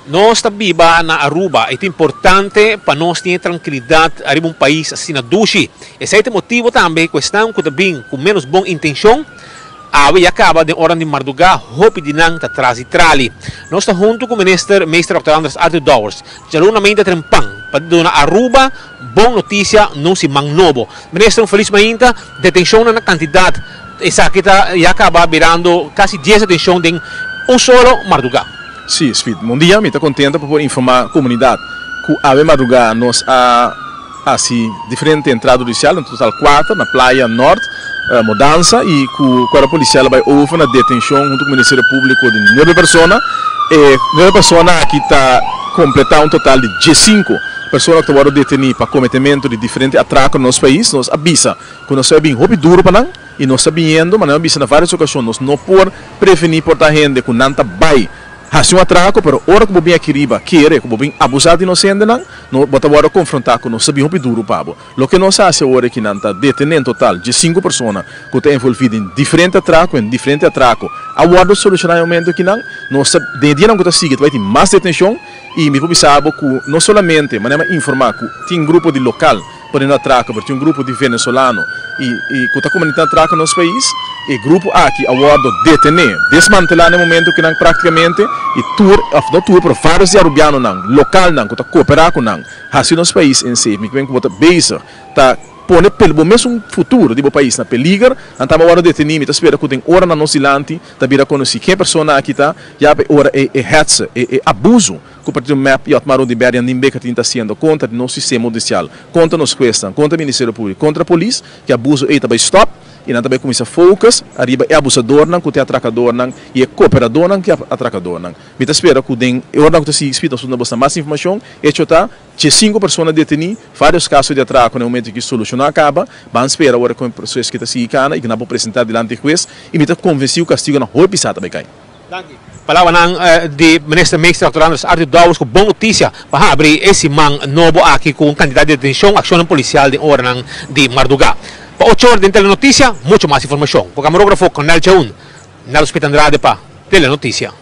Nós estamos na Aruba, é importante para nós ter tranquilidade arriba um país assim na Dushi. Esse é o motivo também, questão que também com menos boa intenção, e acaba de hora de madrugada, hope de não atrás e trali. Nós estamos junto com o ministro Dr. Andres Arthur Dowers, jalunamente trempang, para dar Aruba, boa notícia, não se mangnobo. Ministro, felizmente, detenção na quantidade, essa aqui acaba virando quase 10 detenções em solo madrugada. Sim, bom dia, me estou contente por informar a comunidade que a madrugada nós assim diferente entrada judicial, no total 4 na Praia Norte, mudança e que a polícia vai ouvir na detenção junto com o Ministério Público de 9 pessoas e 9 pessoas aqui está completar um total de 15 pessoas que estão detenidas para cometimento de diferentes atracos no nosso país. Nós avisa que nós é bem duro para nós e nós sabendo, mas nós avisa em várias ocasiões, nós não por prevenir por a gente que não vai hace um atraco, pero hora que bobinha aqui riba querer que bobinha abusar de inocente não bota agora confrontar com nós sabia duro pabo. Lo que nós faz agora que não está detendo total de 5 pessoas que estão envolvidas em diferentes atracos. Agora solucionar o momento que nós de dia não que está seguindo vai ter mais detenção e me sabe que não somente mas informar que tem um grupo de local por um atraco, porque tem um grupo de venezuelano e que está comentando atraco no nosso país e grupo aqui agora detener, desmantelar no momento que não praticamente e tour para vários arubianos local que está cooperar com nós, assim nosso país em si, me vem com outra base, está pone pelo mesmo futuro do país na peligro, então agora detenir, está espera que tem hora na nossa ilante, está vira conhecer quem pessoa aqui está, já hora é abuso, que o partido MAP e o Atmaro de Berria Nimbe que está sendo contra o nosso sistema judicial, contra nos questão, contra o Ministério Público, contra a polícia, que abuso é também stop, e não também começa a focus, arriba é abusador, que é atracador, e é cooperador, que é atracador. Me espera que tem hora que se espera sobre mais informação, e está de 5 pessoas detenidas, vários casos de atraco no momento que a solução acaba, vamos esperar agora com o processo que está se cana e que não pode apresentar diante do juiz, e me está convencido que o castigo não vai pisar também. Palavra de ministro Dr. Andres Arthur Dowers com boa notícia para abrir esse man novo aqui com candidato de detenção, ação policial de hora de madrugada. Para 8 horas de Telenotícia, muito mais informação. Com o camarógrafo Cornel Chaun, Nelson Andrade para Telenotícia.